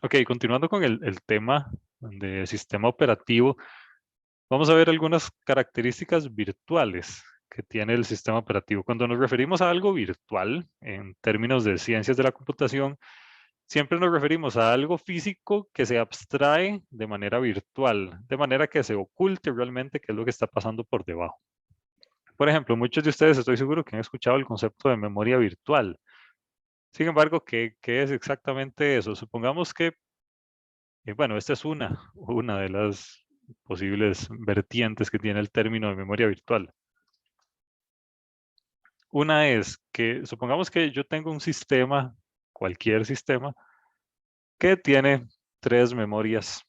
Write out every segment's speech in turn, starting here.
Ok, continuando con el tema de sistema operativo, vamos a ver algunas características virtuales que tiene el sistema operativo. Cuando nos referimos a algo virtual, en términos de ciencias de la computación, siempre nos referimos a algo físico que se abstrae de manera virtual, de manera que se oculte realmente qué es lo que está pasando por debajo. Por ejemplo, muchos de ustedes estoy seguro que han escuchado el concepto de memoria virtual. Sin embargo, ¿qué es exactamente eso? Supongamos que, bueno, esta es una de las posibles vertientes que tiene el término de memoria virtual. Una es que, supongamos que yo tengo un sistema, cualquier sistema, que tiene 3 memorias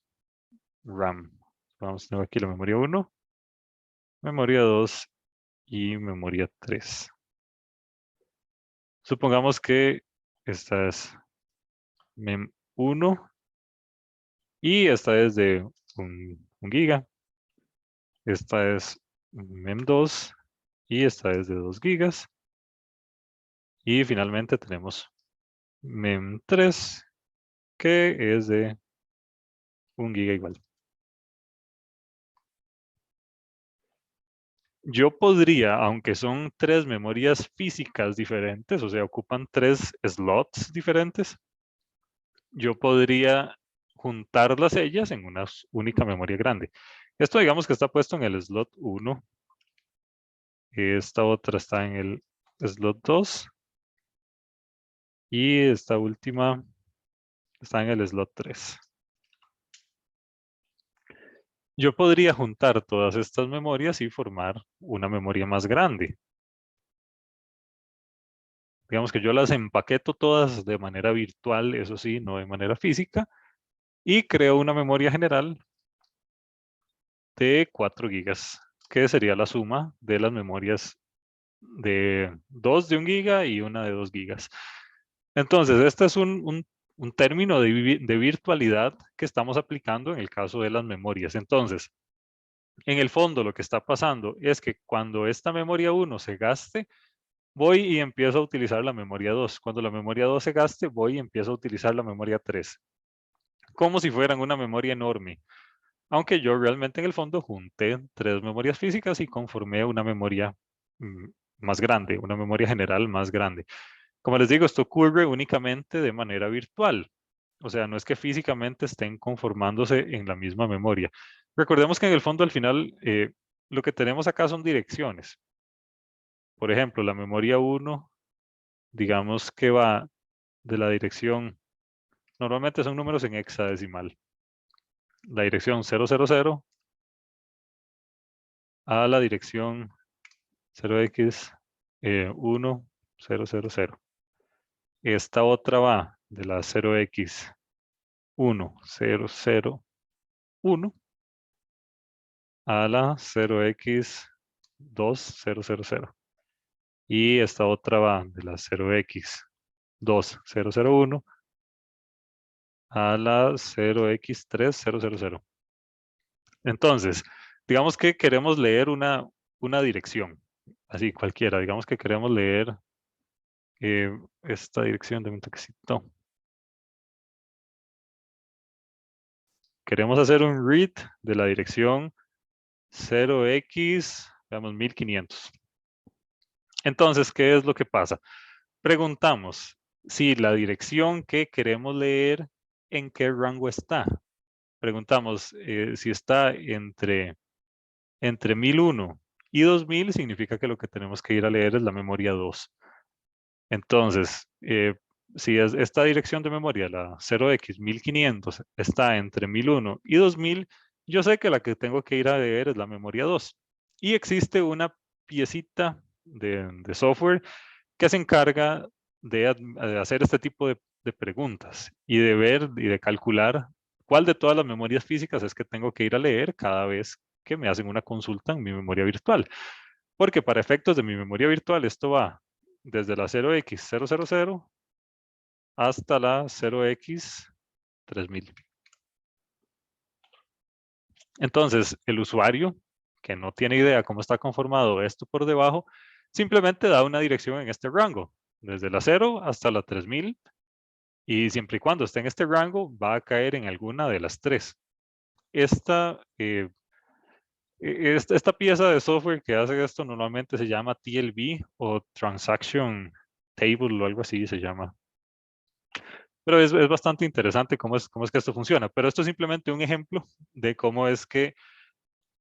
RAM. Vamos a tener aquí la memoria 1, memoria 2 y memoria 3. Supongamos que esta es mem 1 y esta es de 1 giga. Esta es mem 2 y esta es de 2 gigas. Y finalmente tenemos mem 3 que es de 1 giga igual. Yo podría, aunque son 3 memorias físicas diferentes, o sea, ocupan 3 slots diferentes, yo podría juntarlas ellas en una única memoria grande. Esto digamos que está puesto en el slot 1. Esta otra está en el slot 2. Y esta última está en el slot 3. Yo podría juntar todas estas memorias y formar una memoria más grande. Digamos que yo las empaqueto todas de manera virtual, eso sí, no de manera física, y creo una memoria general de 4 gigas, que sería la suma de las memorias de 2 de 1 giga y una de 2 gigas. Entonces, este es un término de virtualidad que estamos aplicando en el caso de las memorias. Entonces, en el fondo lo que está pasando es que cuando esta memoria 1 se gaste, voy y empiezo a utilizar la memoria 2. Cuando la memoria 2 se gaste, voy y empiezo a utilizar la memoria 3. Como si fueran una memoria enorme. Aunque yo realmente en el fondo junté 3 memorias físicas y conformé una memoria mm, más grande, una memoria general más grande. Como les digo, esto ocurre únicamente de manera virtual. O sea, no es que físicamente estén conformándose en la misma memoria. Recordemos que en el fondo al final lo que tenemos acá son direcciones. Por ejemplo, la memoria 1, digamos que va de la dirección, normalmente son números en hexadecimal. La dirección 000 a la dirección 0x1000. Esta otra va de la 0x1001 a la 0x2000. Y esta otra va de la 0x2001 a la 0x3000. Entonces, digamos que queremos leer una dirección, así cualquiera. Digamos que queremos leer esta dirección de un toquecito. Queremos hacer un read de la dirección 0x, veamos, 1500. Entonces, ¿qué es lo que pasa? Preguntamos si la dirección que queremos leer, ¿en qué rango está? Preguntamos si está entre 1001 y 2000, significa que lo que tenemos que ir a leer es la memoria 2. Entonces, si es esta dirección de memoria, la 0x1500, está entre 1001 y 2000, yo sé que la que tengo que ir a leer es la memoria 2. Y existe una piecita de software que se encarga de hacer este tipo de preguntas y de ver y de calcular cuál de todas las memorias físicas es que tengo que ir a leer cada vez que me hacen una consulta en mi memoria virtual. Porque para efectos de mi memoria virtual esto va desde la 0x000 hasta la 0x3000. Entonces, el usuario que no tiene idea cómo está conformado esto por debajo, simplemente da una dirección en este rango, desde la 0 hasta la 3000, Y siempre y cuando esté en este rango, va a caer en alguna de las tres. Esta pieza de software que hace esto normalmente se llama TLB o Transaction Table o algo así se llama. Pero es bastante interesante cómo es que esto funciona. Pero esto es simplemente un ejemplo de cómo es que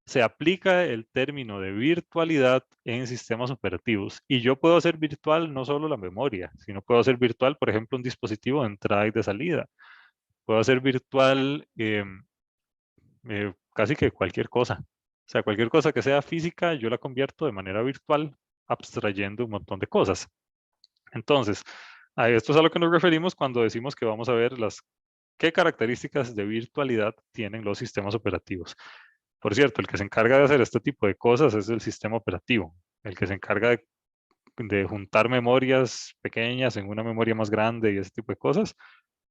se aplica el término de virtualidad en sistemas operativos. Y yo puedo hacer virtual no solo la memoria, sino puedo hacer virtual, por ejemplo, un dispositivo de entrada y de salida. Puedo hacer virtual casi que cualquier cosa. O sea, cualquier cosa que sea física, yo la convierto de manera virtual, abstrayendo un montón de cosas. Entonces, a esto es a lo que nos referimos cuando decimos que vamos a ver qué características de virtualidad tienen los sistemas operativos. Por cierto, el que se encarga de hacer este tipo de cosas es el sistema operativo, el que se encarga de juntar memorias pequeñas en una memoria más grande y ese tipo de cosas.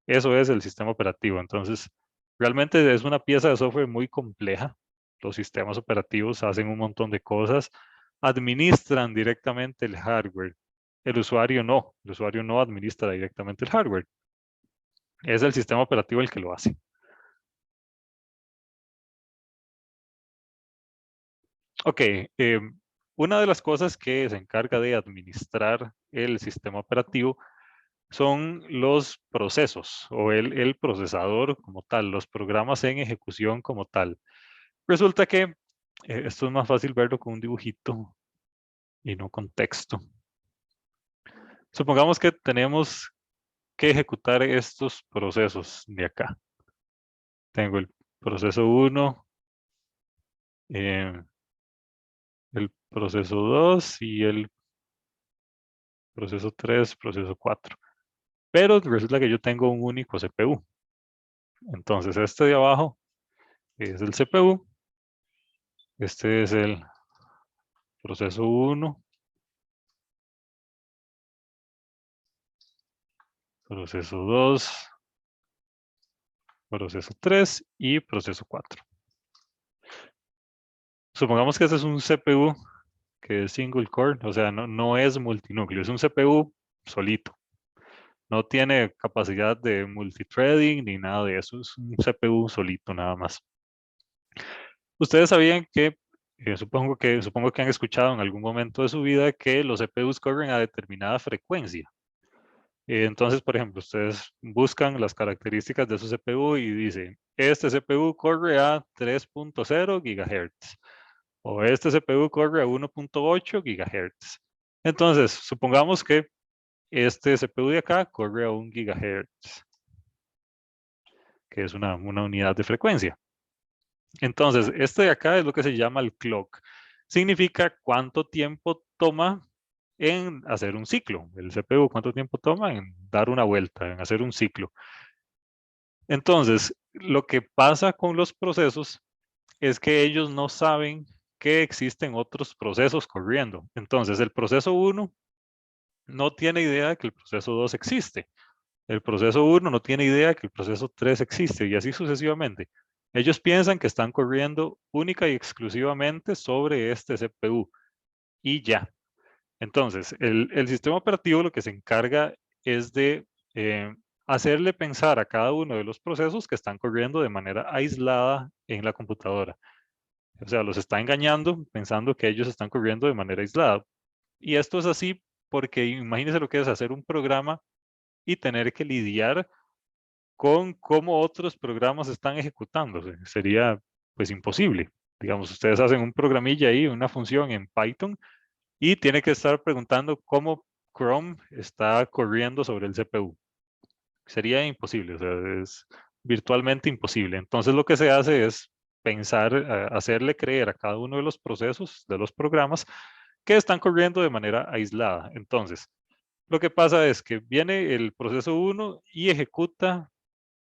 Eso es el sistema operativo. Entonces, realmente es una pieza de software muy compleja. Los sistemas operativos hacen un montón de cosas, administran directamente el hardware. El usuario no administra directamente el hardware. Es el sistema operativo el que lo hace. Ok, una de las cosas que se encarga de administrar el sistema operativo son los procesos o el procesador como tal, los programas en ejecución como tal. Resulta que esto es más fácil verlo con un dibujito y no con texto. Supongamos que tenemos que ejecutar estos procesos de acá. Tengo el proceso 1, el proceso 2 y el proceso 3, proceso 4. Pero resulta que yo tengo un único CPU. Entonces este de abajo es el CPU. Este es el proceso 1, proceso 2, proceso 3 y proceso 4. Supongamos que este es un CPU que es single core, o sea, no es multinúcleo, es un CPU solito. No tiene capacidad de multithreading ni nada de eso, es un CPU solito nada más. Ustedes sabían que, supongo que han escuchado en algún momento de su vida que los CPUs corren a determinada frecuencia. Entonces, por ejemplo, ustedes buscan las características de su CPU y dicen, este CPU corre a 3.0 GHz o este CPU corre a 1.8 GHz. Entonces, supongamos que este CPU de acá corre a 1 GHz, que es una unidad de frecuencia. Entonces, este de acá es lo que se llama el clock. Significa cuánto tiempo toma en hacer un ciclo. El CPU, cuánto tiempo toma en dar una vuelta, en hacer un ciclo. Entonces, lo que pasa con los procesos es que ellos no saben que existen otros procesos corriendo. Entonces, el proceso 1 no tiene idea de que el proceso 2 existe. El proceso 1 no tiene idea de que el proceso 3 existe y así sucesivamente. Ellos piensan que están corriendo única y exclusivamente sobre este CPU y ya. Entonces, el sistema operativo lo que se encarga es de hacerle pensar a cada uno de los procesos que están corriendo de manera aislada en la computadora. O sea, los está engañando pensando que ellos están corriendo de manera aislada. Y esto es así porque imagínense lo que es hacer un programa y tener que lidiar con cómo otros programas están ejecutándose. Sería pues imposible. Digamos, ustedes hacen un programilla ahí, una función en Python y tiene que estar preguntando cómo Chrome está corriendo sobre el CPU. Sería imposible, o sea, es virtualmente imposible. Entonces lo que se hace es pensar, hacerle creer a cada uno de los procesos, de los programas, que están corriendo de manera aislada. Entonces, lo que pasa es que viene el proceso 1 y ejecuta,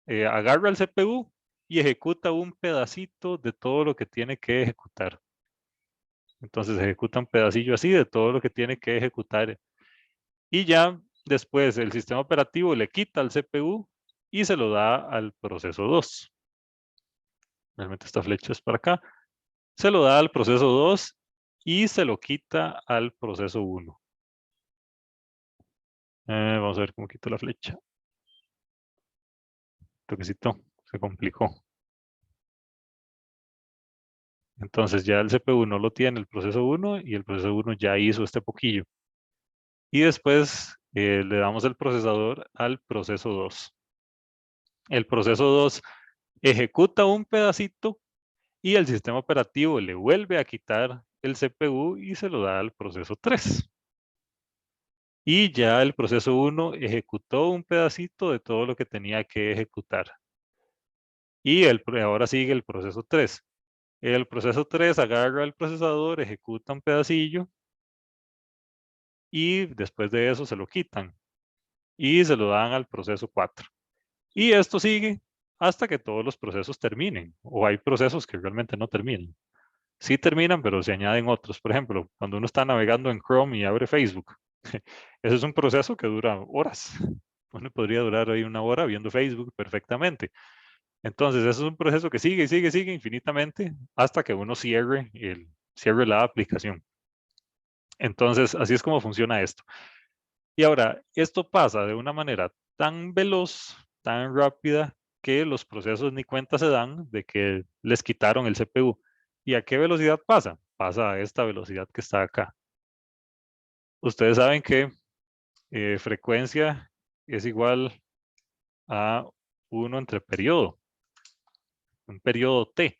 agarra el CPU y ejecuta un pedacito de todo lo que tiene que ejecutar. Entonces ejecuta un pedacillo así de todo lo que tiene que ejecutar. Y ya después el sistema operativo le quita al CPU y se lo da al proceso 2. Realmente esta flecha es para acá. Se lo da al proceso 2 y se lo quita al proceso 1. Vamos a ver cómo quito la flecha. toquecito, se complicó. Entonces ya el CPU no lo tiene el proceso 1 y el proceso 1 ya hizo este poquillo. Y después le damos el procesador al proceso 2. El proceso 2 ejecuta un pedacito y el sistema operativo le vuelve a quitar el CPU y se lo da al proceso 3. Y ya el proceso 1 ejecutó un pedacito de todo lo que tenía que ejecutar. Y ahora sigue el proceso 3. El proceso 3 agarra el procesador, ejecuta un pedacillo y después de eso se lo quitan y se lo dan al proceso 4. Y esto sigue hasta que todos los procesos terminen, o hay procesos que realmente no terminan. Sí terminan, pero se añaden otros. Por ejemplo, cuando uno está navegando en Chrome y abre Facebook, ese es un proceso que dura horas. Uno podría durar ahí una hora viendo Facebook perfectamente. Entonces, eso es un proceso que sigue y sigue, sigue infinitamente hasta que uno cierre la aplicación. Entonces, así es como funciona esto. Y ahora, esto pasa de una manera tan veloz, tan rápida, que los procesos ni cuenta se dan de que les quitaron el CPU. ¿Y a qué velocidad pasa? Pasa a esta velocidad que está acá. Ustedes saben que frecuencia es igual a 1 entre periodo, un periodo T.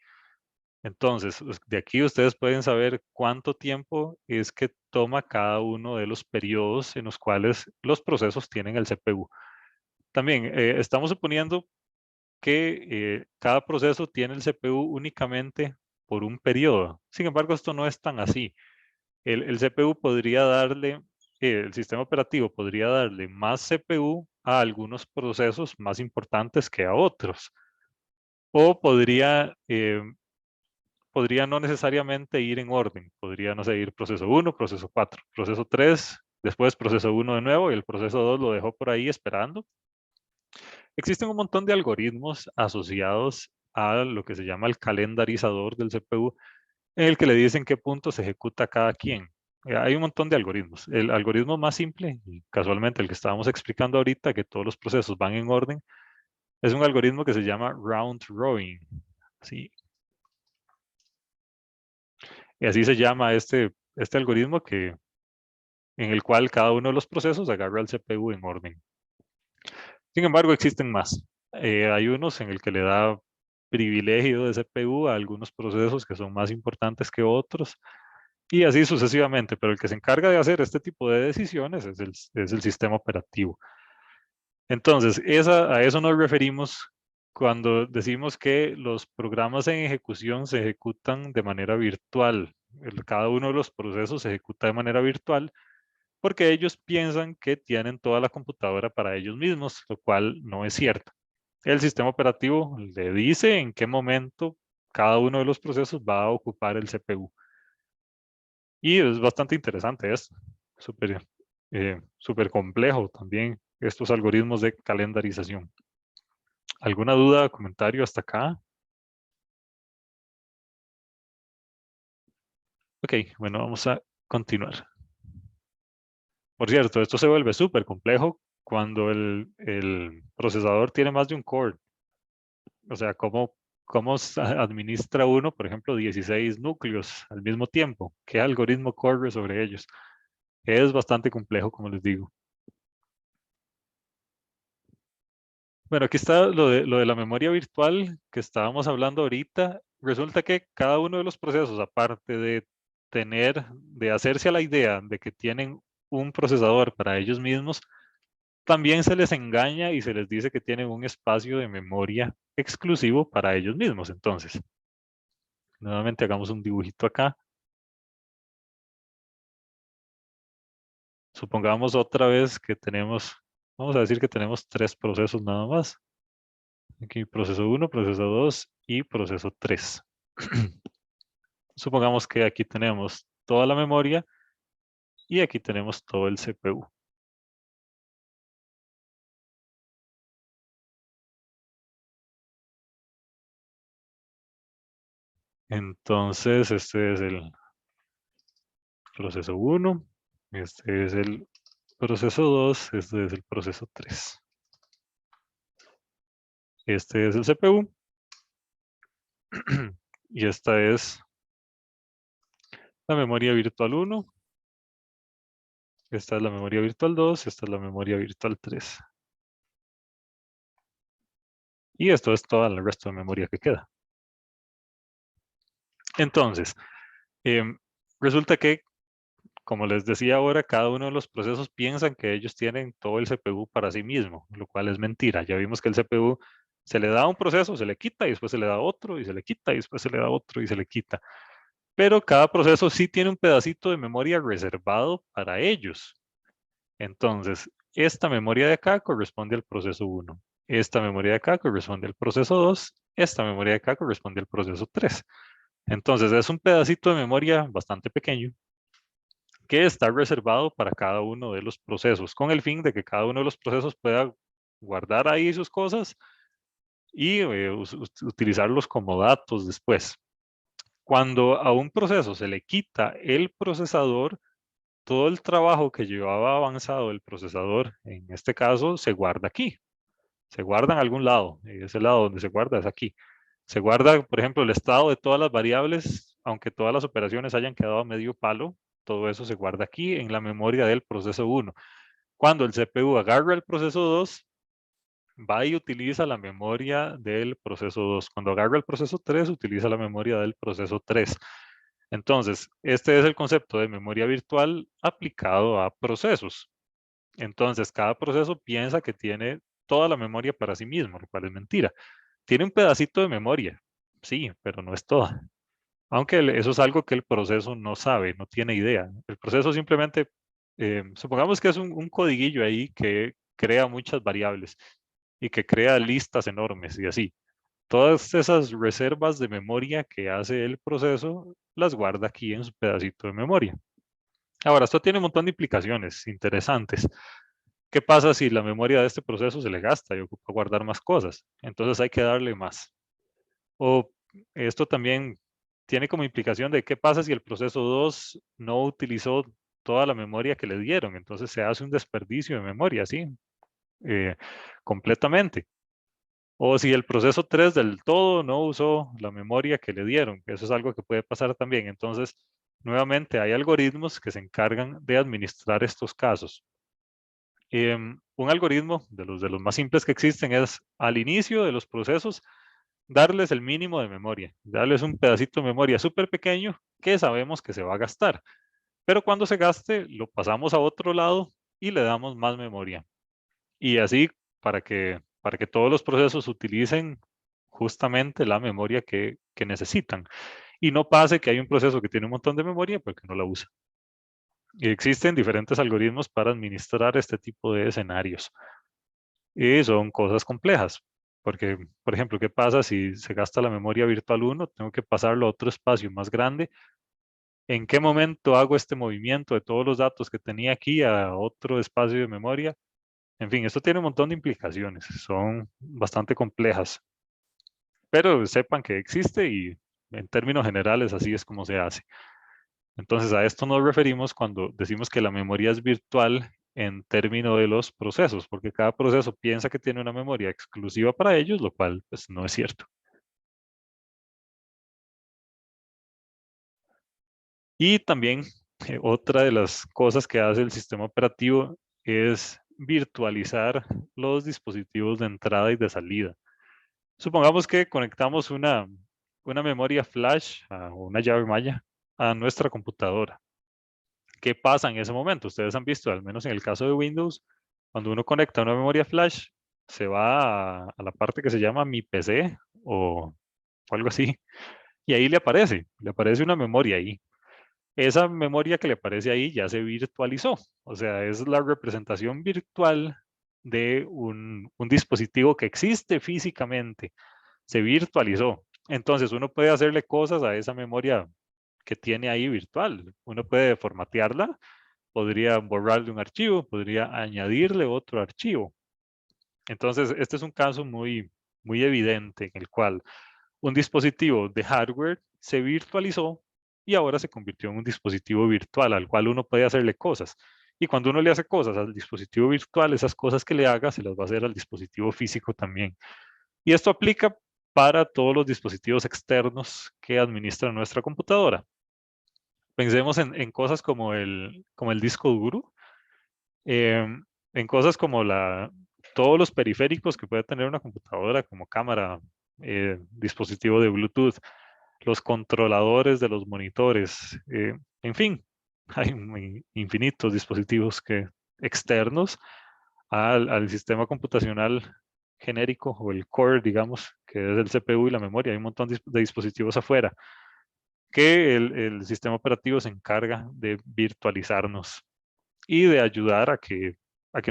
Entonces, de aquí ustedes pueden saber cuánto tiempo es que toma cada uno de los periodos en los cuales los procesos tienen el CPU. También estamos suponiendo que cada proceso tiene el CPU únicamente por un periodo. Sin embargo, esto no es tan así. El CPU podría darle, el sistema operativo podría darle más CPU a algunos procesos más importantes que a otros. O podría no necesariamente ir en orden. Podría, no sé, ir proceso 1, proceso 4, proceso 3, después proceso 1 de nuevo y el proceso 2 lo dejó por ahí esperando. Existen un montón de algoritmos asociados a lo que se llama el calendarizador del CPU, en el que le dicen qué punto se ejecuta cada quien. Hay un montón de algoritmos. El algoritmo más simple, y casualmente el que estábamos explicando ahorita, que todos los procesos van en orden, es un algoritmo que se llama round robin. ¿Sí? Y así se llama este algoritmo en el cual cada uno de los procesos agarra el CPU en orden. Sin embargo, existen más. Hay unos en el que le da privilegio de CPU a algunos procesos que son más importantes que otros y así sucesivamente, pero el que se encarga de hacer este tipo de decisiones es el sistema operativo. Entonces, a eso nos referimos cuando decimos que los programas en ejecución se ejecutan de manera virtual. Cada uno de los procesos se ejecuta de manera virtual porque ellos piensan que tienen toda la computadora para ellos mismos, lo cual no es cierto. El sistema operativo le dice en qué momento cada uno de los procesos va a ocupar el CPU. Y es bastante interesante esto, súper complejo también estos algoritmos de calendarización. ¿Alguna duda, comentario hasta acá? Ok, bueno, vamos a continuar. Por cierto, esto se vuelve súper complejo cuando el procesador tiene más de un core. O sea, cómo administra uno, por ejemplo, 16 núcleos al mismo tiempo? ¿Qué algoritmo corre sobre ellos? Es bastante complejo, como les digo. Bueno, aquí está lo de la memoria virtual que estábamos hablando ahorita. Resulta que cada uno de los procesos, aparte de hacerse a la idea de que tienen un procesador para ellos mismos, también se les engaña y se les dice que tienen un espacio de memoria exclusivo para ellos mismos. Entonces, nuevamente hagamos un dibujito acá. Supongamos otra vez que vamos a decir que tenemos 3 procesos nada más. Aquí proceso 1, proceso 2 y proceso 3. Supongamos que aquí tenemos toda la memoria y aquí tenemos todo el CPU. Entonces, este es el proceso 1, este es el proceso 2, este es el proceso 3. Este es el CPU. Y esta es la memoria virtual 1. Esta es la memoria virtual 2. Esta es la memoria virtual 3. Y esto es todo el resto de memoria que queda. Entonces, resulta que, como les decía ahora, cada uno de los procesos piensan que ellos tienen todo el CPU para sí mismo, lo cual es mentira. Ya vimos que el CPU se le da a un proceso, se le quita y después se le da otro y se le quita y después se le da otro y se le quita. Pero cada proceso sí tiene un pedacito de memoria reservado para ellos. Entonces, esta memoria de acá corresponde al proceso 1. Esta memoria de acá corresponde al proceso 2. Esta memoria de acá corresponde al proceso 3. Entonces, es un pedacito de memoria bastante pequeño que está reservado para cada uno de los procesos, con el fin de que cada uno de los procesos pueda guardar ahí sus cosas y utilizarlos como datos después. Cuando a un proceso se le quita el procesador, todo el trabajo que llevaba avanzado el procesador, en este caso, se guarda aquí. Se guarda en algún lado. Y ese lado donde se guarda es aquí. Se guarda, por ejemplo, el estado de todas las variables, aunque todas las operaciones hayan quedado a medio palo, todo eso se guarda aquí en la memoria del proceso 1. Cuando el CPU agarra el proceso 2, va y utiliza la memoria del proceso 2. Cuando agarra el proceso 3, utiliza la memoria del proceso 3. Entonces, este es el concepto de memoria virtual aplicado a procesos. Entonces, cada proceso piensa que tiene toda la memoria para sí mismo, lo cual es mentira. Tiene un pedacito de memoria, sí, pero no es toda. Aunque eso es algo que el proceso no sabe, no tiene idea. El proceso simplemente, supongamos que es un codiguillo ahí que crea muchas variables y que crea listas enormes y así. Todas esas reservas de memoria que hace el proceso las guarda aquí en su pedacito de memoria. Ahora, esto tiene un montón de implicaciones interesantes. ¿Qué pasa si la memoria de este proceso se le gasta y ocupa guardar más cosas? Entonces hay que darle más. O esto también tiene como implicación de qué pasa si el proceso 2 no utilizó toda la memoria que le dieron. Entonces se hace un desperdicio de memoria, ¿sí? Completamente. O si el proceso 3 del todo no usó la memoria que le dieron. Eso es algo que puede pasar también. Entonces, nuevamente, hay algoritmos que se encargan de administrar estos casos. Un algoritmo de los más simples que existen es al inicio de los procesos darles el mínimo de memoria, darles un pedacito de memoria súper pequeño que sabemos que se va a gastar. Pero cuando se gaste, lo pasamos a otro lado y le damos más memoria. Y así para que todos los procesos utilicen justamente la memoria que necesitan. Y no pase que hay un proceso que tiene un montón de memoria pero que no la usa. Y existen diferentes algoritmos para administrar este tipo de escenarios. Y son cosas complejas. Porque, por ejemplo, ¿qué pasa si se gasta la memoria virtual 1? Tengo que pasarlo a otro espacio más grande. ¿En qué momento hago este movimiento de todos los datos que tenía aquí a otro espacio de memoria? En fin, esto tiene un montón de implicaciones. Son bastante complejas. Pero sepan que existe y en términos generales así es como se hace. Entonces a esto nos referimos cuando decimos que la memoria es virtual en términos de los procesos, porque cada proceso piensa que tiene una memoria exclusiva para ellos, lo cual pues no es cierto. Y también otra de las cosas que hace el sistema operativo es virtualizar los dispositivos de entrada y de salida. Supongamos que conectamos una memoria flash o una llave malla a nuestra computadora. ¿Qué pasa en ese momento? Ustedes han visto, al menos en el caso de Windows, cuando uno conecta una memoria flash, se va a la parte que se llama Mi PC o algo así, y ahí le aparece una memoria ahí. Esa memoria que le aparece ahí ya se virtualizó, o sea, es la representación virtual de un dispositivo que existe físicamente, se virtualizó. Entonces uno puede hacerle cosas a esa memoria que tiene ahí virtual. Uno puede formatearla, podría borrarle un archivo, podría añadirle otro archivo. Entonces, este es un caso muy evidente en el cual un dispositivo de hardware se virtualizó y ahora se convirtió en un dispositivo virtual al cual uno puede hacerle cosas. Y cuando uno le hace cosas al dispositivo virtual, esas cosas que le haga se las va a hacer al dispositivo físico también. Y esto aplica para todos los dispositivos externos que administran nuestra computadora. Pensemos en cosas como el disco duro, en cosas como todos los periféricos que puede tener una computadora, como cámara, dispositivo de Bluetooth, los controladores de los monitores, en fin, hay infinitos dispositivos externos al sistema computacional genérico o el core, digamos, que es el CPU y la memoria. Hay un montón de dispositivos afuera que el sistema operativo se encarga de virtualizarnos y de ayudar a que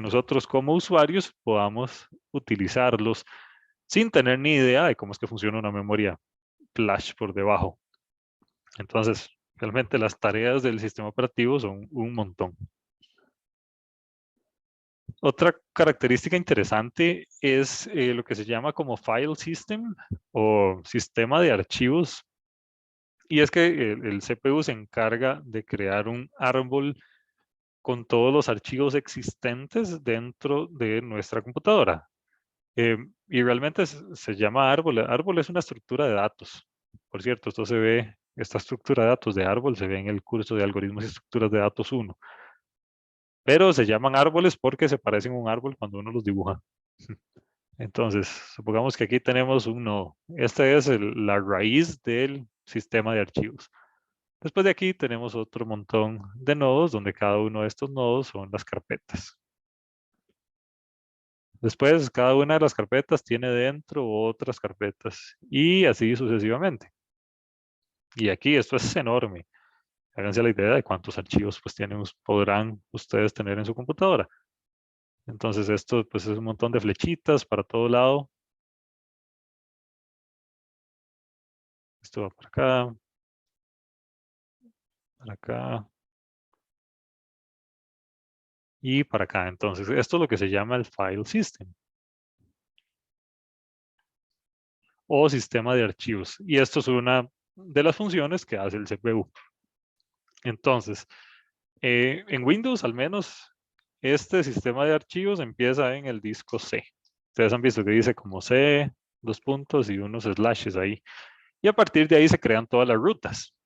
nosotros como usuarios podamos utilizarlos sin tener ni idea de cómo es que funciona una memoria flash por debajo. Entonces, realmente las tareas del sistema operativo son un montón. Otra característica interesante es lo que se llama como file system o sistema de archivos. Y es que el CPU se encarga de crear un árbol con todos los archivos existentes dentro de nuestra computadora. Y realmente se llama árbol. Árbol es una estructura de datos. Por cierto, esta estructura de datos de árbol se ve en el curso de algoritmos y estructuras de datos 1. Pero se llaman árboles porque se parecen a un árbol cuando uno los dibuja. Entonces, supongamos que aquí tenemos un nodo. Esta es la raíz del sistema de archivos. Después de aquí tenemos otro montón de nodos donde cada uno de estos nodos son las carpetas. Después, cada una de las carpetas tiene dentro otras carpetas y así sucesivamente. Y aquí esto es enorme. Háganse la idea de cuántos archivos pues podrán ustedes tener en su computadora. Entonces esto pues es un montón de flechitas para todo lado. Esto va para acá y para acá. Entonces esto es lo que se llama el file system o sistema de archivos. Y esto es una de las funciones que hace el CPU. Entonces, en Windows al menos, este sistema de archivos empieza en el disco C. Ustedes han visto que dice como C, dos puntos y unos slashes ahí. Y a partir de ahí se crean todas las rutas.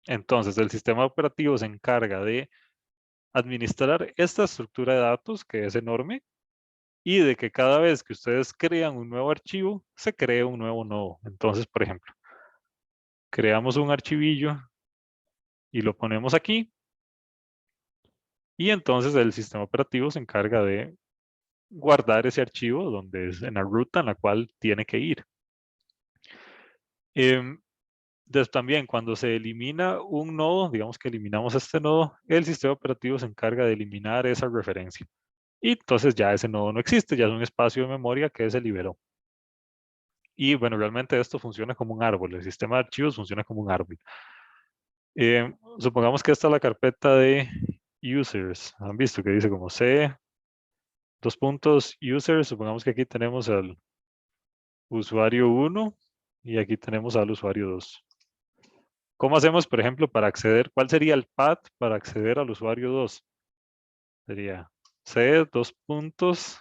Entonces, el sistema operativo se encarga de administrar esta estructura de datos, que es enorme, y de que cada vez que ustedes crean un nuevo archivo, se cree un nuevo nodo. Entonces, por ejemplo, creamos un archivillo y lo ponemos aquí, y entonces el sistema operativo se encarga de guardar ese archivo donde es en la ruta en la cual tiene que ir. También cuando se elimina un nodo, digamos que eliminamos este nodo, el sistema operativo se encarga de eliminar esa referencia. Y entonces ya ese nodo no existe, ya es un espacio de memoria que se liberó. Y bueno, realmente esto funciona como un árbol, el sistema de archivos funciona como un árbol. Supongamos que esta es la carpeta de users. Han visto que dice como C, dos puntos, users. Supongamos que aquí tenemos al usuario 1 y aquí tenemos al usuario 2. ¿Cómo hacemos, por ejemplo, para acceder? ¿Cuál sería el path para acceder al usuario 2? Sería C, dos puntos,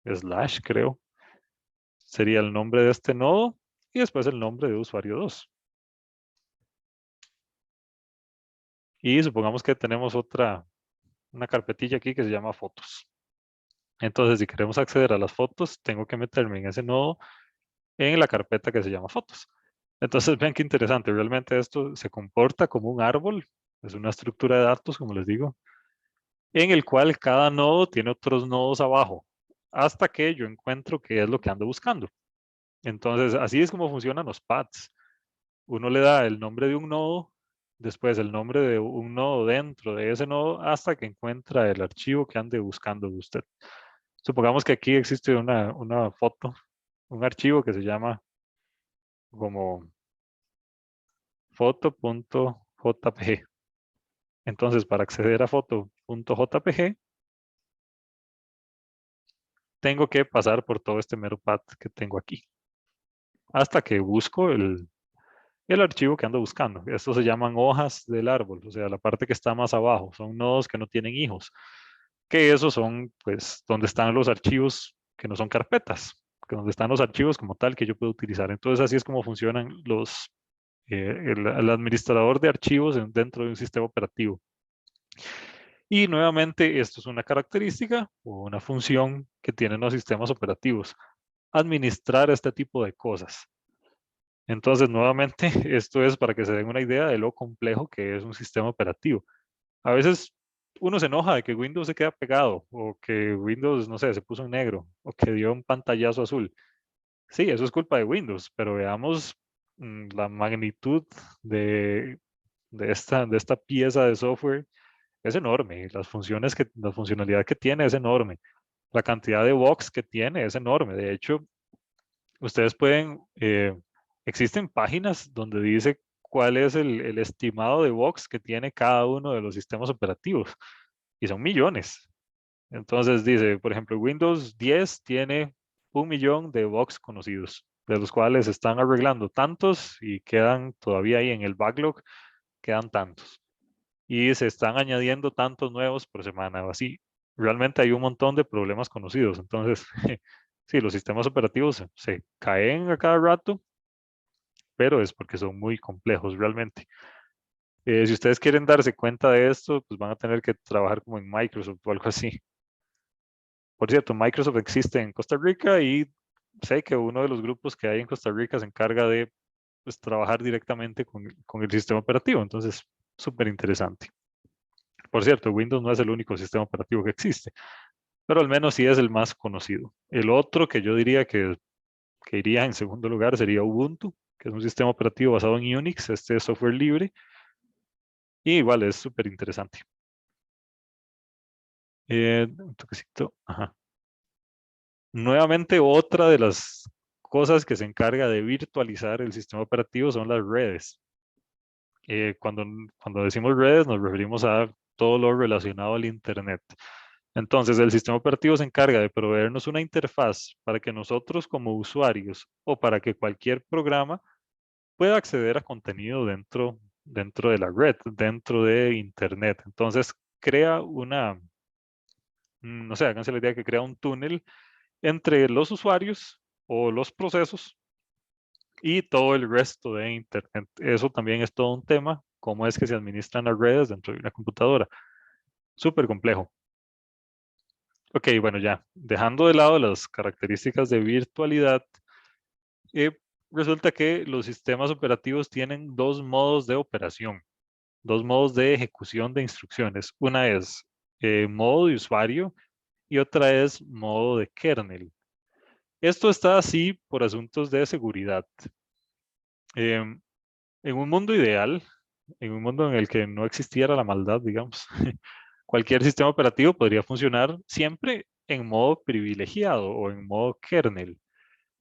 slash, creo. Sería el nombre de este nodo y después el nombre de usuario 2. Y supongamos que tenemos una carpetilla aquí que se llama fotos. Entonces, si queremos acceder a las fotos, tengo que meterme en ese nodo en la carpeta que se llama fotos. Entonces, vean qué interesante. Realmente esto se comporta como un árbol. Es una estructura de datos, como les digo, en el cual cada nodo tiene otros nodos abajo, hasta que yo encuentro qué es lo que ando buscando. Entonces, así es como funcionan los paths. Uno le da el nombre de un nodo, después el nombre de un nodo dentro de ese nodo, hasta que encuentra el archivo que ande buscando usted. Supongamos que aquí existe una foto, un archivo que se llama como foto.jpg. Entonces, para acceder a foto.jpg, tengo que pasar por todo este mero path que tengo aquí, hasta que busco el archivo que ando buscando. Estos se llaman hojas del árbol, o sea, la parte que está más abajo. Son nodos que no tienen hijos, que esos son, pues, donde están los archivos que no son carpetas, que donde están los archivos como tal que yo puedo utilizar. Entonces así es como funcionan el administrador de archivos dentro de un sistema operativo. Y nuevamente, esto es una característica o una función que tienen los sistemas operativos, administrar este tipo de cosas. Entonces, nuevamente, esto es para que se den una idea de lo complejo que es un sistema operativo. A veces uno se enoja de que Windows se queda pegado o que Windows, no sé, se puso en negro o que dio un pantallazo azul. Sí, eso es culpa de Windows, pero veamos la magnitud de, de esta pieza de software es enorme. La funcionalidad que tiene es enorme. La cantidad de bugs que tiene es enorme. De hecho, ustedes pueden, existen páginas donde dice cuál es el estimado de bugs que tiene cada uno de los sistemas operativos y son millones. Entonces dice, por ejemplo, Windows 10 tiene 1 millón de bugs conocidos, de los cuales están arreglando tantos y quedan todavía ahí en el backlog, quedan tantos. Y se están añadiendo tantos nuevos por semana o así. Realmente hay un montón de problemas conocidos. Entonces, sí, los sistemas operativos se caen a cada rato, pero es porque son muy complejos realmente. Si ustedes quieren darse cuenta de esto, pues van a tener que trabajar como en Microsoft o algo así. Por cierto, Microsoft existe en Costa Rica y sé que uno de los grupos que hay en Costa Rica se encarga de pues, trabajar directamente con el sistema operativo. Entonces, súper interesante. Por cierto, Windows no es el único sistema operativo que existe, pero al menos sí es el más conocido. El otro que yo diría que iría en segundo lugar sería Ubuntu, que es un sistema operativo basado en Unix, este es software libre, y igual es súper interesante. Un toquecito, ajá. Nuevamente, otra de las cosas que se encarga de virtualizar el sistema operativo son las redes. Cuando decimos redes nos referimos a todo lo relacionado al Internet. Entonces, el sistema operativo se encarga de proveernos una interfaz para que nosotros como usuarios o para que cualquier programa pueda acceder a contenido dentro de la red, dentro de Internet. Entonces, crea no sé, háganse la idea que crea un túnel entre los usuarios o los procesos y todo el resto de Internet. Eso también es todo un tema, cómo es que se administran las redes dentro de una computadora. Súper complejo. Ok, bueno, ya, dejando de lado las características de virtualidad, eh, resulta que los sistemas operativos tienen dos modos de operación, dos modos de ejecución de instrucciones. Una es modo de usuario y otra es modo de kernel. Esto está así por asuntos de seguridad. Em, en un mundo ideal, en un mundo en el que no existiera la maldad, digamos, cualquier sistema operativo podría funcionar siempre en modo privilegiado o en modo kernel.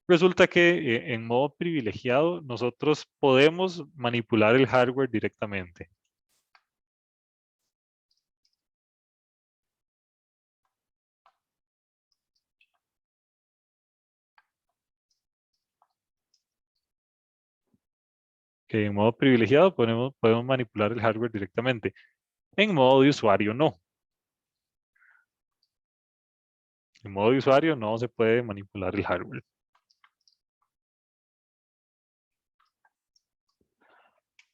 Resulta que en modo privilegiado nosotros podemos manipular el hardware directamente. Que en modo privilegiado podemos manipular el hardware directamente. En modo de usuario no. En modo de usuario no se puede manipular el hardware.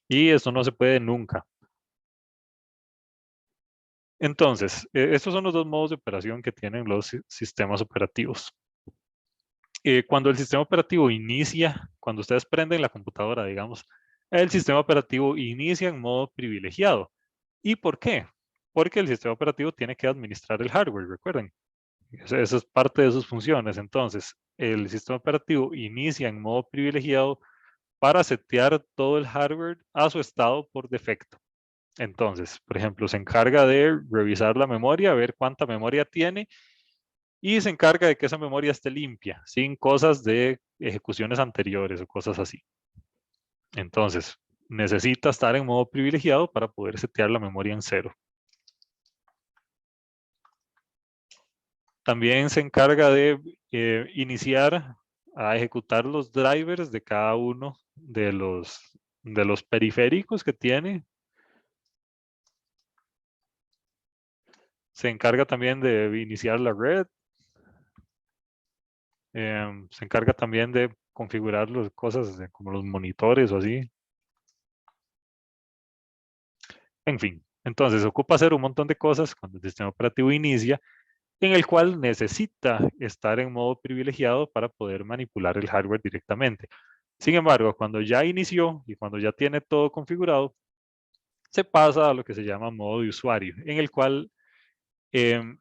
Y eso no se puede nunca. Entonces, estos son los dos modos de operación que tienen los sistemas operativos. Cuando el sistema operativo inicia, cuando ustedes prenden la computadora, digamos, el sistema operativo inicia en modo privilegiado. ¿Y por qué? Porque el sistema operativo tiene que administrar el hardware, recuerden. Esa es parte de sus funciones. Entonces, el sistema operativo inicia en modo privilegiado para setear todo el hardware a su estado por defecto. Entonces, por ejemplo, se encarga de revisar la memoria, ver cuánta memoria tiene y se encarga de que esa memoria esté limpia, sin cosas de ejecuciones anteriores o cosas así. Entonces, necesita estar en modo privilegiado para poder setear la memoria en cero. También se encarga de iniciar a ejecutar los drivers de cada uno de los periféricos que tiene. Se encarga también de iniciar la red. Se encarga también de configurar las cosas como los monitores o así. En fin, entonces ocupa hacer un montón de cosas cuando el sistema operativo inicia, en el cual necesita estar en modo privilegiado para poder manipular el hardware directamente. Sin embargo, cuando ya inició y cuando ya tiene todo configurado, se pasa a lo que se llama modo de usuario, en el cual em,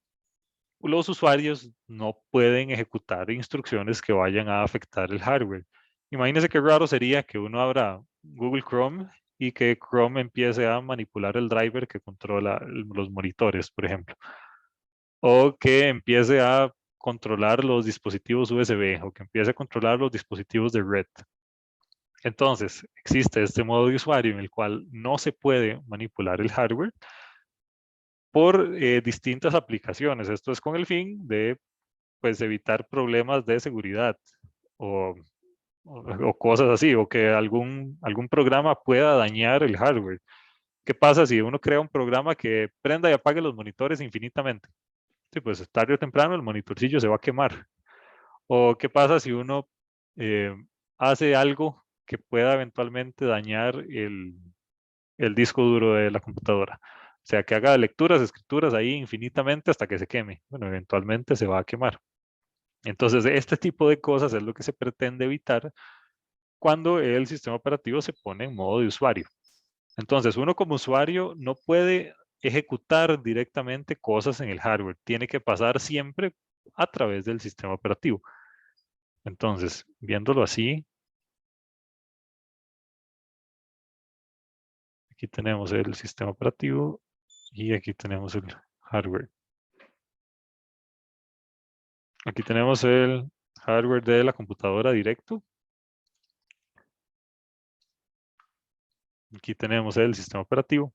los usuarios no pueden ejecutar instrucciones que vayan a afectar el hardware. Imagínense qué raro sería que uno abra Google Chrome y que Chrome empiece a manipular el driver que controla los monitores, por ejemplo, o que empiece a controlar los dispositivos USB o que empiece a controlar los dispositivos de red. Entonces, existe este modo de usuario en el cual no se puede manipular el hardware por distintas aplicaciones. Esto es con el fin de pues evitar problemas de seguridad o, o cosas así, o que algún programa pueda dañar el hardware. ¿Qué pasa si uno crea un programa que prenda y apague los monitores infinitamente? Sí, pues tarde o temprano el monitorcillo se va a quemar. ¿O qué pasa si uno eh, hace algo que pueda eventualmente dañar el disco duro de la computadora? O sea, que haga lecturas, escrituras ahí infinitamente hasta que se queme. Bueno, eventualmente se va a quemar. Entonces, este tipo de cosas es lo que se pretende evitar cuando el sistema operativo se pone en modo de usuario. Entonces, uno como usuario no puede ejecutar directamente cosas en el hardware. Tiene que pasar siempre a través del sistema operativo. Entonces, viéndolo así, aquí tenemos el sistema operativo y aquí tenemos el hardware. Aquí tenemos el hardware de la computadora directo. Aquí tenemos el sistema operativo.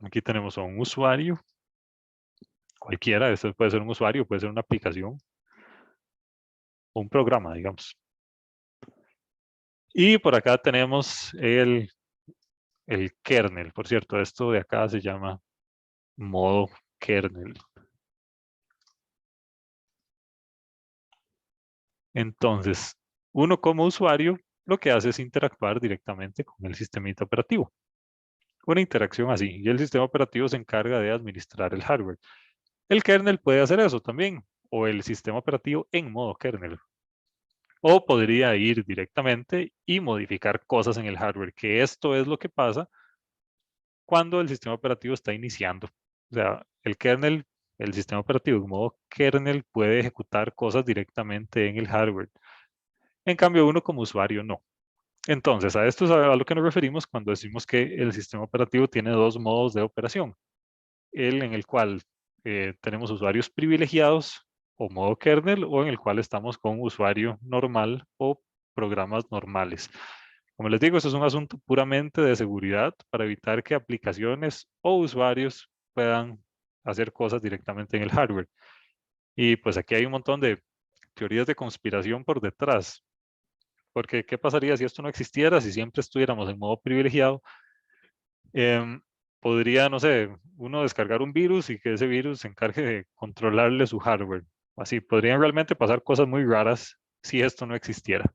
Aquí tenemos a un usuario, cualquiera, esto puede ser un usuario, puede ser una aplicación o un programa, digamos. Y por acá tenemos el kernel. Por cierto, esto de acá se llama modo kernel. Entonces, uno como usuario lo que hace es interactuar directamente con el sistemita operativo. Una interacción así. Y el sistema operativo se encarga de administrar el hardware. El kernel puede hacer eso también. O el sistema operativo en modo kernel. O podría ir directamente y modificar cosas en el hardware, que esto es lo que pasa cuando el sistema operativo está iniciando. O sea, el kernel, el sistema operativo en modo kernel puede ejecutar cosas directamente en el hardware. En cambio, uno como usuario no. Entonces, a esto es a lo que nos referimos cuando decimos que el sistema operativo tiene dos modos de operación. El en el cual tenemos usuarios privilegiados o modo kernel, o en el cual estamos con usuario normal o programas normales. Como les digo, esto es un asunto puramente de seguridad para evitar que aplicaciones o usuarios puedan hacer cosas directamente en el hardware. Y pues aquí hay un montón de teorías de conspiración por detrás. Porque, ¿qué pasaría si esto no existiera? Si siempre estuviéramos en modo privilegiado, em, podría, no sé, uno descargar un virus y que ese virus se encargue de controlarle su hardware. Así, podrían realmente pasar cosas muy raras si esto no existiera.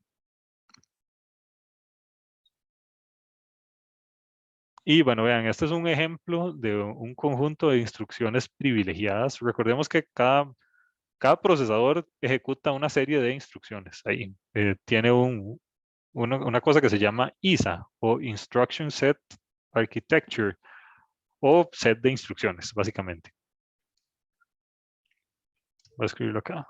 Y bueno, vean, este es un ejemplo de un conjunto de instrucciones privilegiadas. Recordemos que cada procesador ejecuta una serie de instrucciones. Ahí tiene una cosa que se llama ISA o Instruction Set Architecture o set de instrucciones, básicamente. Voy a escribirlo acá.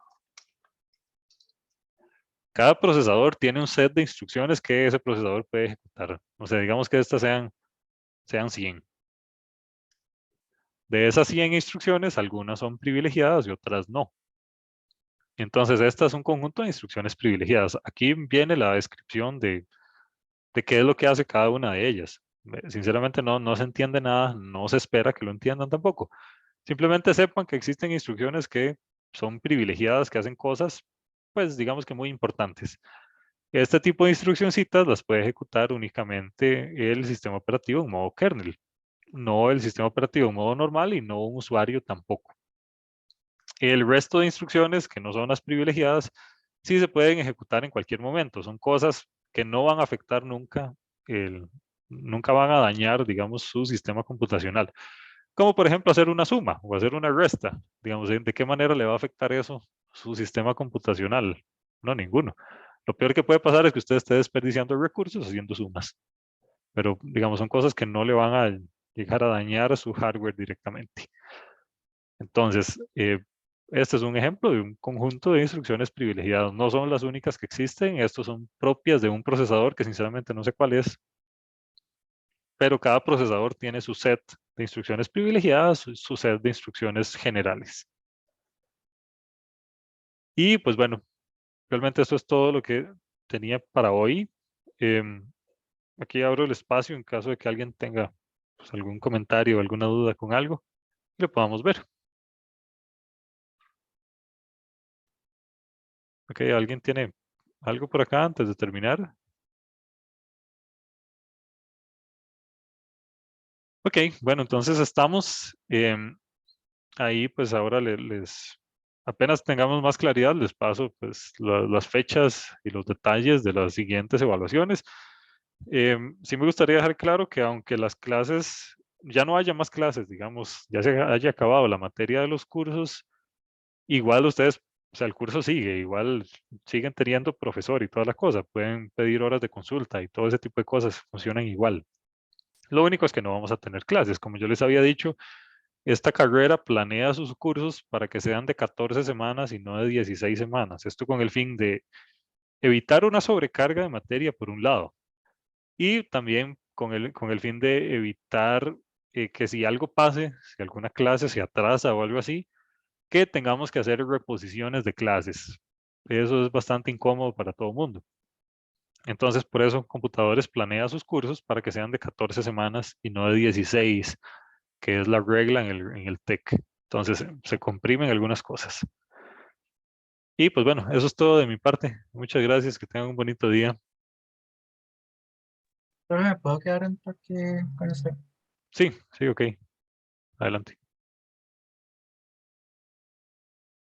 Cada procesador tiene un set de instrucciones que ese procesador puede ejecutar. O sea, digamos que estas sean 100. De esas 100 instrucciones, algunas son privilegiadas y otras no. Entonces, esta es un conjunto de instrucciones privilegiadas. Aquí viene la descripción de qué es lo que hace cada una de ellas. Sinceramente no se entiende nada, no se espera que lo entiendan tampoco. Simplemente sepan que existen instrucciones que son privilegiadas, que hacen cosas, pues digamos que muy importantes. Este tipo de instruccioncitas las puede ejecutar únicamente el sistema operativo en modo kernel, no el sistema operativo en modo normal y no un usuario tampoco. El resto de instrucciones, que no son las privilegiadas, sí se pueden ejecutar en cualquier momento. Son cosas que no van a afectar nunca, nunca van a dañar, digamos, su sistema computacional. Como por ejemplo hacer una suma o hacer una resta. Digamos, ¿de qué manera le va a afectar eso su sistema computacional? No, ninguno. Lo peor que puede pasar es que usted esté desperdiciando recursos haciendo sumas. Pero, digamos, son cosas que no le van a llegar a dañar su hardware directamente. Entonces, este es un ejemplo de un conjunto de instrucciones privilegiadas. No son las únicas que existen. Estos son propias de un procesador que sinceramente no sé cuál es. Pero cada procesador tiene su set de instrucciones privilegiadas, su set de instrucciones generales. Y pues bueno, realmente esto es todo lo que tenía para hoy. Aquí abro el espacio en caso de que alguien tenga pues, algún comentario o alguna duda con algo, lo podamos ver. Ok, ¿alguien tiene algo por acá antes de terminar? Ok, bueno, entonces estamos ahí, pues ahora apenas tengamos más claridad, les paso pues las fechas y los detalles de las siguientes evaluaciones. Sí me gustaría dejar claro que aunque las clases, ya no haya más clases, digamos, ya se haya acabado la materia de los cursos, igual ustedes, o sea, el curso sigue, igual siguen teniendo profesor y toda la cosa, pueden pedir horas de consulta y todo ese tipo de cosas funcionan igual. Lo único es que no vamos a tener clases. Como yo les había dicho, esta carrera planea sus cursos para que sean de 14 semanas y no de 16 semanas. Esto con el fin de evitar una sobrecarga de materia por un lado y también con el fin de evitar que si algo pase, si alguna clase se atrasa o algo así, que tengamos que hacer reposiciones de clases. Eso es bastante incómodo para todo el mundo. Entonces, por eso Computadores planea sus cursos para que sean de 14 semanas y no de 16, que es la regla en el TEC. Entonces, se comprimen algunas cosas. Y pues bueno, eso es todo de mi parte. Muchas gracias, que tengan un bonito día. Pero me puedo quedar un toque con eso. Sí, sí, ok. Adelante.